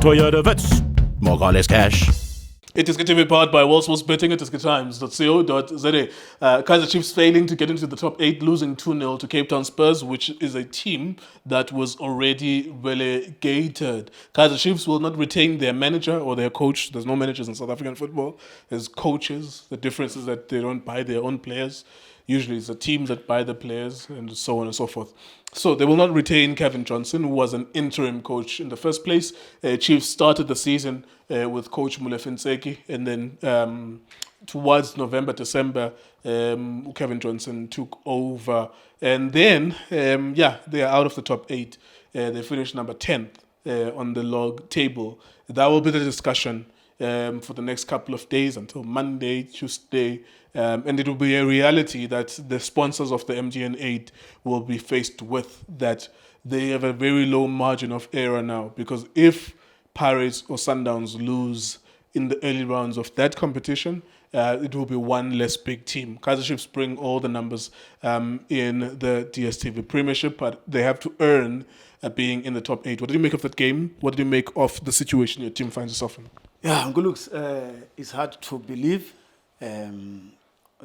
Toyota Vets. More or less cash. It is going to be powered by World Sports Betting at iDiskiTimes.co.za. Kaizer Chiefs failing to get into the top 8, losing 2-0 to Cape Town Spurs, which is a team that was already relegated. Kaizer Chiefs will not retain their manager or their coach. There's no managers in South African football. There's coaches. The difference is that they don't buy their own players. Usually it's the teams that buy the players and so on and so forth. So they will not retain Kevin Johnson, who was an interim coach in the first place. Chiefs started the season with coach Molefe Ntseki, and then towards November, December, Kevin Johnson took over. And then, they are out of the top 8. They finished number 10th on the log table. That will be the discussion for the next couple of days until Monday, Tuesday. And it will be a reality that the sponsors of the MTN8 will be faced with, that they have a very low margin of error now. Because if Pirates or Sundowns lose in the early rounds of that competition, it will be one less big team. Kaizer Chiefs bring all the numbers in the DStv Premiership, but they have to earn being in the top 8. What did you make of that game? What did you make of the situation your team finds itself in? Yeah, Ngulux, it's hard to believe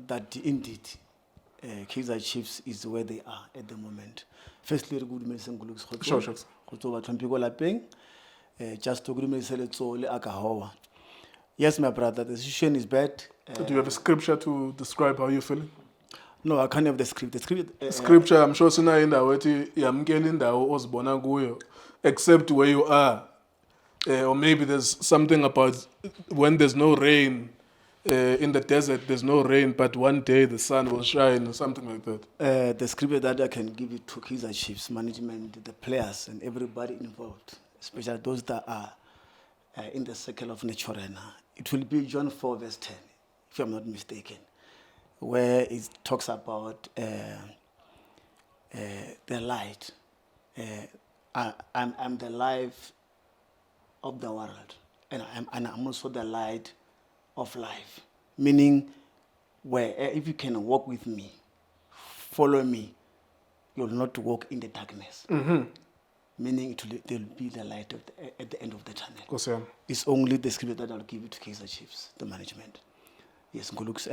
that indeed Kaizer Chiefs is where they are at the moment. Firstly, good medicine Ngulux. Sure. Just to good medicine Akahowa. Yes, my brother, the situation is bad. Do you have a scripture to describe how you're feeling? No, I can't have the script. The script. Scripture, I'm sure sooner in the except where you are. Or maybe there's something about when there's no rain in the desert, there's no rain, but one day the sun will shine or something like that. The script that I can give it to Kaizer Chiefs management, the players and everybody involved, especially those that are in the circle of nature right now. It will be John 4 verse 10, if I'm not mistaken, where it talks about the light. I'm the life of the world, and I'm also the light of life. Meaning, where if you can walk with me, follow me, you'll not walk in the darkness. Mm-hmm. Meaning, there will be the light at the end of the tunnel. Of course, yeah. It's only the script that I'll give it to Kaizer Chiefs, the management. Yes, Ngulux.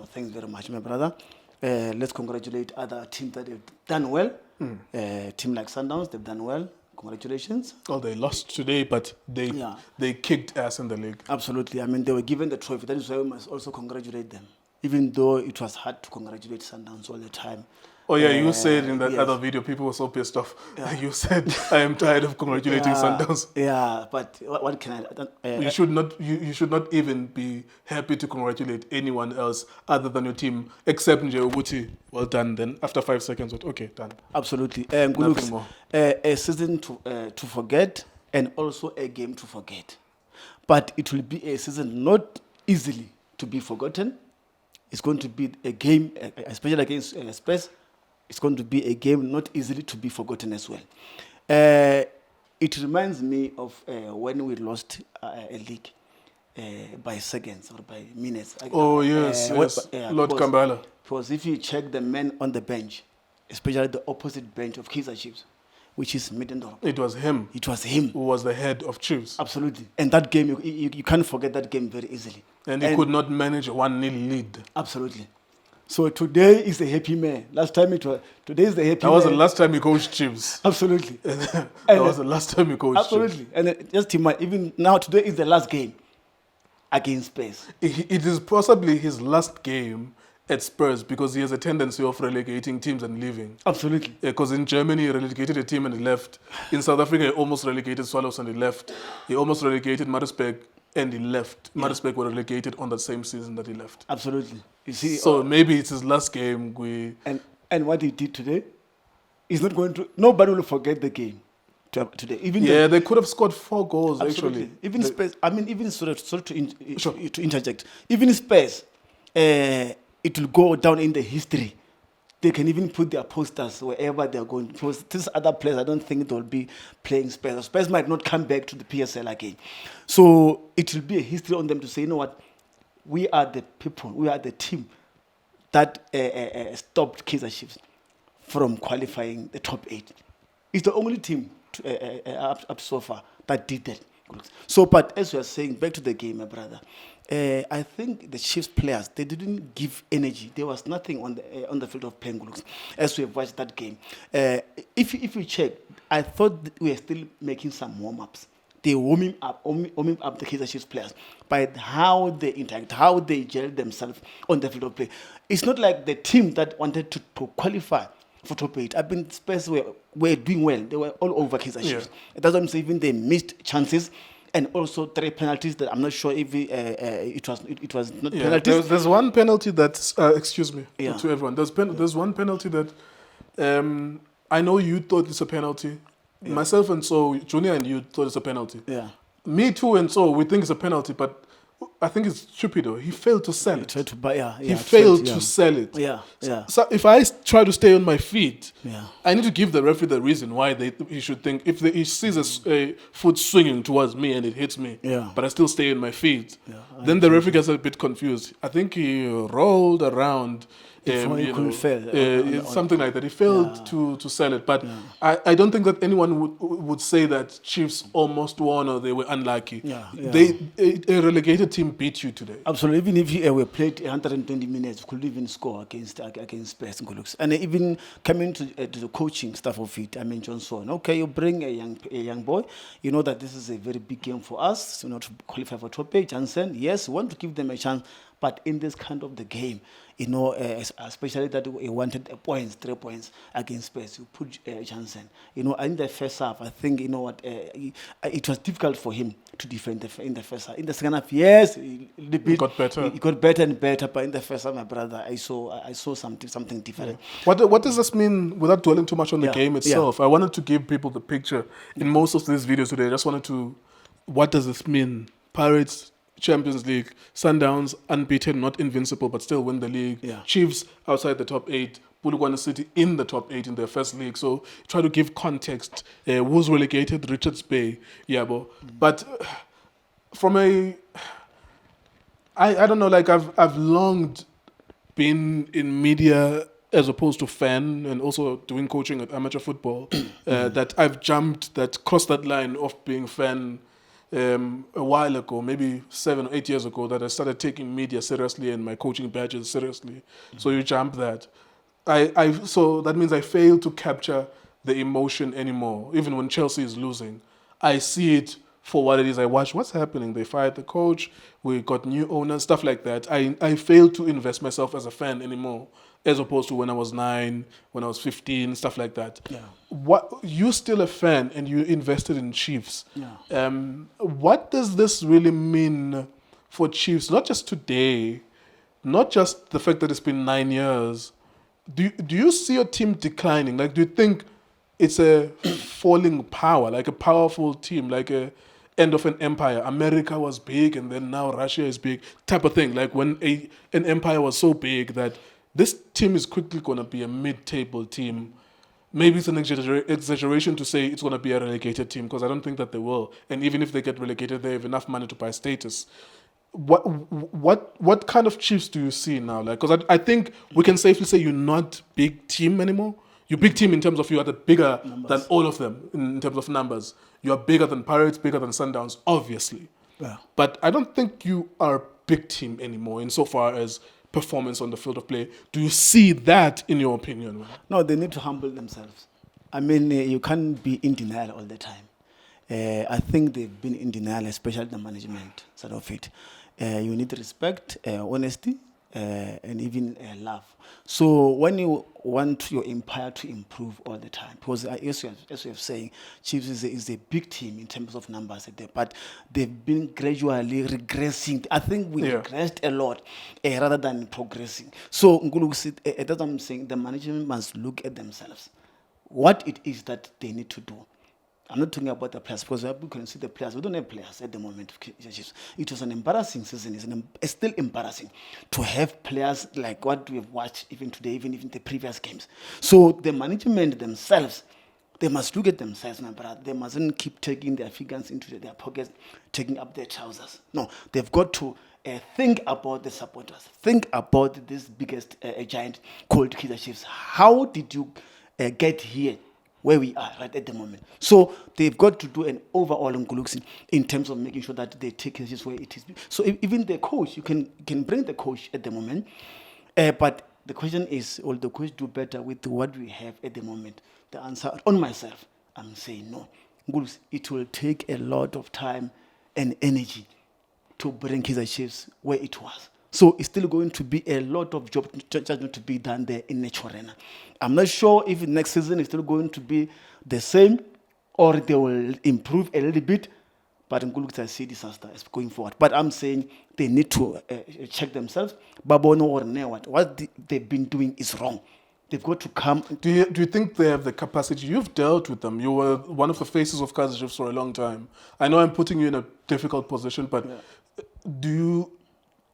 Thanks very much, my brother. Let's congratulate other teams that have done well. Team like Sundowns, they've done well. Congratulations. Oh, they lost today, but they kicked ass in the league. Absolutely. I mean, they were given the trophy. That is why we must also congratulate them. Even though it was hard to congratulate Sundowns all the time. Oh, yeah, you said in that other video, people were so pissed off. Yeah. You said, I am tired of congratulating Sundowns. Yeah, but what can I... you should not even be happy to congratulate anyone else other than your team, except Nje. Well done. Then after 5 seconds, okay, done. Absolutely. Nothing more. A season to forget and also a game to forget. But it will be a season not easily to be forgotten. It's going to be a game, especially against Spurs. It's going to be a game not easily to be forgotten as well. It reminds me of when we lost a league by seconds or by minutes. Oh, yes. Lord Kambala. Because if you check the men on the bench, especially the opposite bench of Kaizer Chiefs, which is Middendorp. It was him. Who was the head of Chiefs. Absolutely. And that game, you can't forget that game very easily. And he could not manage a 1-0 lead. Absolutely. So today is a happy man. Today is the happy man. That was the last time he coached Chiefs. Absolutely. That was the last time he coached Absolutely. Chiefs. And just even now, today is the last game against Spurs. It is possibly his last game at Spurs because he has a tendency of relegating teams and leaving. Absolutely. Because in Germany, he relegated a team and he left. In South Africa, he almost relegated Swallows and he left. He almost relegated Maritzburg and he left. Yeah. Maritzburg were relegated on the same season that he left. Absolutely. You see, so maybe it's his last game. And what he did today is not going to... Nobody will forget the game today. They could have scored 4 goals, absolutely. Actually. Even Spurs... sorry to interject. Even Spurs, it will go down in the history. They can even put their posters wherever they're going. Because these other players, I don't think they'll be playing Spurs. Spurs might not come back to the PSL again. So it will be a history on them to say, you know what? We are the people, we are the team that stopped Kaizer Chiefs from qualifying the top 8. It's the only team up so far that did that. So, but as you are saying, back to the game, my brother, I think the Chiefs players, they didn't give energy. There was nothing on the field of play as we have watched that game. If you check, I thought that we were still making some warm-ups. They warming up the Kaizer Chiefs players by how they interact, how they gel themselves on the field of play. It's not like the team that wanted to qualify for top 8. I mean, Spurs were doing well. They were all over Kaizer Chiefs. That's what I'm saying. Even they missed chances. And also 3 penalties that I'm not sure if it was not penalties. There's one penalty that excuse me to everyone. There's one penalty that I know you thought it's a penalty. Yeah. Myself and so Junior and you thought it's a penalty. Yeah. Me too and so we think it's a penalty, but I think it's stupid though. He failed to sell it. He failed to sell it. Yeah. So if I try to stay on my feet, yeah, I need to give the referee the reason why he should think. If he sees a foot swinging towards me and it hits me, but I still stay on my feet, then the referee gets a bit confused. I think he rolled around. Something like that. He failed to sell it, but I don't think that anyone would say that Chiefs almost won or they were unlucky. A relegated team beat you today. Absolutely. Even if you were played 120 minutes, could even score against Spurs. And even coming to the coaching staff of it, I mean Johnson. Okay, you bring a young boy. You know that this is a very big game for us. To qualify for top 8. Johnson, yes, we want to give them a chance. But in this kind of the game, especially that he wanted 3 points against Spurs, you put Jansen. In the first half, I think, it was difficult for him to defend in the first half. In the second half, yes, he got better. He got better and better, but in the first half, my brother, I saw something different. What does this mean, without dwelling too much on the game itself? I wanted to give people the picture. In most of these videos today, I just wanted to, what does this mean? Pirates, Champions League, Sundowns, unbeaten, not invincible, but still win the league. Chiefs outside the top 8, Polokwane City in the top 8 in their first league. So try to give context. Who's relegated? Richards Bay, Yabo. But from I don't know, like I've longed been in media as opposed to fan and also doing coaching at amateur football, that I've crossed that line of being fan a while ago, maybe 7 or 8 years ago, that I started taking media seriously and my coaching badges seriously. So you jump that. So that means I fail to capture the emotion anymore. Even when Chelsea is losing, I see it for what it is. I watch what's happening. They fired the coach. We got new owners, stuff like that. I fail to invest myself as a fan anymore, as opposed to when I was 9, when I was 15, stuff like that. You're still a fan and you invested in Chiefs. What does this really mean for Chiefs? Not just today, not just the fact that it's been 9 years. Do you see your team declining? Like, do you think it's a falling power, like a powerful team, like a end of an empire? America was big and then now Russia is big, type of thing. Like when an empire was so big that this team is quickly going to be a mid-table team. Maybe it's an exaggeration to say it's going to be a relegated team, because I don't think that they will. And even if they get relegated, they have enough money to buy status. What kind of Chiefs do you see now? Like, because I think we can safely say you're not big team anymore. You're big team in terms of you are bigger than all of them in terms of numbers. You are bigger than Pirates, bigger than Sundowns, obviously. But I don't think you are a big team anymore insofar as performance on the field of play. Do you see that in your opinion? No, they need to humble themselves. I mean, you can't be in denial all the time. I think they've been in denial, especially the management side of it. You need respect, honesty, and even love. So when you want your empire to improve all the time, because as you have saying, Chiefs is a big team in terms of numbers, but they've been gradually regressing. I think we regressed a lot rather than progressing. So that's what I'm saying. The management must look at themselves, what it is that they need to do. I'm not talking about the players, because we can see the players. We don't have players at the moment. It was an embarrassing season. It's still embarrassing to have players like what we've watched even today, even the previous games. So the management themselves, they must look at themselves, my brother. They mustn't keep taking their fingers into their pockets, taking up their trousers. No, they've got to think about the supporters. Think about this biggest giant called Kaizer Chiefs. How did you get here? where we are right at the moment. So they've got to do an overall in terms of making sure that they take it just where it is. So even the coach, you can bring the coach at the moment, but the question is, will the coach do better with what we have at the moment? The answer on myself, I'm saying no. It will take a lot of time and energy to bring Kaizer Chiefs where it was. So it's still going to be a lot of job judgment to be done there in Nature Arena. I'm not sure if next season is still going to be the same or they will improve a little bit. But I see disaster is going forward. But I'm saying they need to check themselves. Babono or Newat, what they've been doing is wrong. They've got to come. Do you think they have the capacity? You've dealt with them. You were one of the faces of Kaizer Chiefs for a long time. I know I'm putting you in a difficult position, but do you...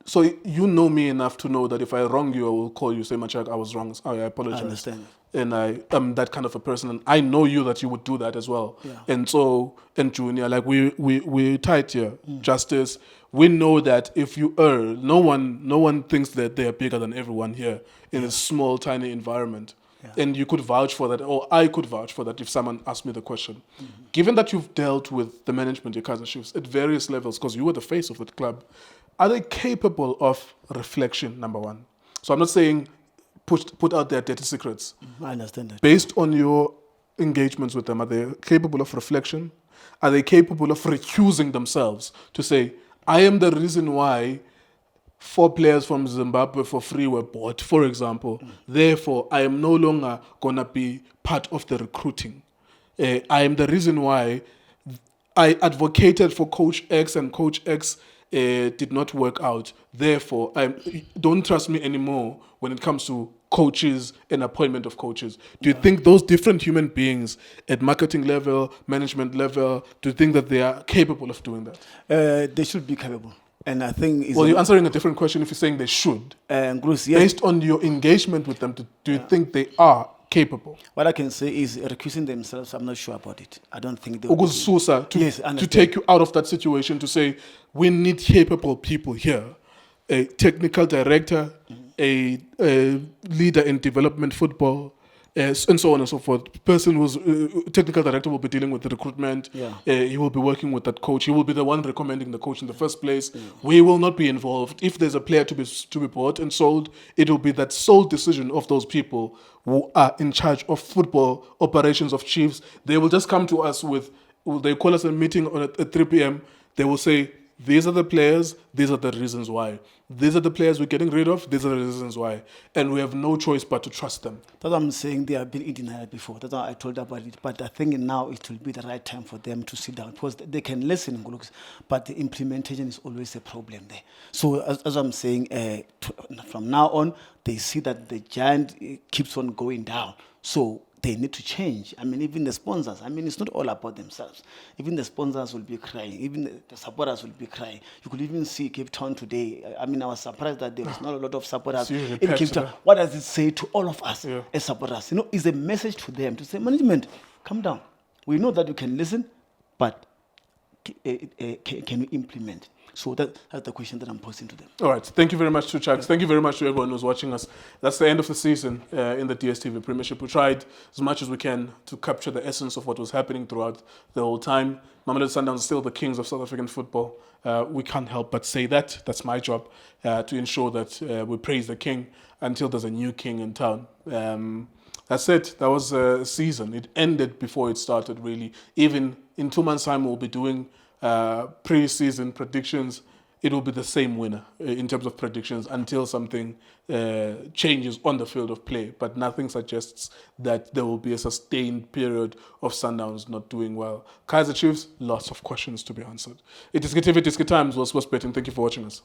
So you know me enough to know that if I wrong you, I will call you, say, Machaka, I was wrong. I apologize. I understand. And I am that kind of a person. And I know you that you would do that as well. Yeah. And so, and Junior, like we're tight here. Justice. We know that if you err, no one thinks that they are bigger than everyone here in a small, tiny environment. Yeah. And you could vouch for that, or I could vouch for that if someone asked me the question. Given that you've dealt with the management of Kaizer Chiefs at various levels, because you were the face of that club, are they capable of reflection, number one? So I'm not saying put out their dirty secrets. I understand that. Based on your engagements with them, are they capable of reflection? Are they capable of recusing themselves to say, I am the reason why 4 players from Zimbabwe for free were bought, for example. Therefore, I am no longer going to be part of the recruiting. I am the reason why I advocated for Coach X and Coach X did not work out. Therefore, don't trust me anymore when it comes to coaches and appointment of coaches. Do you think those different human beings at marketing level, management level, do you think that they are capable of doing that? They should be capable. And I think... Well, you're answering a different question if you're saying they should. Yes. Based on your engagement with them, do you think they are capable? What I can say is recusing themselves, I'm not sure about it. I don't think they will... Yes, to take you out of that situation, to say, we need capable people here. A technical director, a leader in development football, and so on and so forth. Person who's technical director will be dealing with the recruitment. He will be working with that coach. He will be the one recommending the coach in the first place. We will not be involved. If there's a player to be bought and sold, it will be that sole decision of those people who are in charge of football operations of Chiefs. They will just come to us with, they call us a meeting at 3 p.m. They will say, these are the players, these are the reasons why. These are the players we're getting rid of, these are the reasons why. And we have no choice but to trust them. That's what I'm saying. They have been in denial before. That's why I told about it. But I think now it will be the right time for them to sit down, because they can listen, but the implementation is always a problem there. So as I'm saying, from now on, they see that the giant keeps on going down. So they need to change. I mean, even the sponsors, it's not all about themselves. Even the sponsors will be crying. Even the supporters will be crying. You could even see Cape Town today. I was surprised that there is not a lot of supporters in Cape Town. What does it say to all of us as supporters? It's a message to them to say, management, come down. We know that you can listen, but can you implement? So that's the question that I'm posing to them. All right. Thank you very much to Chucks. Thank you very much to everyone who's watching us. That's the end of the season in the DStv Premiership. We tried as much as we can to capture the essence of what was happening throughout the whole time. Mamelodi Sundowns are still the kings of South African football. We can't help but say that. That's my job, to ensure that we praise the king until there's a new king in town. That's it. That was a season. It ended before it started, really. Even in 2 months' time, we'll be doing pre-season predictions. It will be the same winner in terms of predictions until something changes on the field of play. But nothing suggests that there will be a sustained period of Sundowns not doing well. Kaizer Chiefs, lots of questions to be answered. It is DStv Times, was Sports Betting. Thank you for watching us.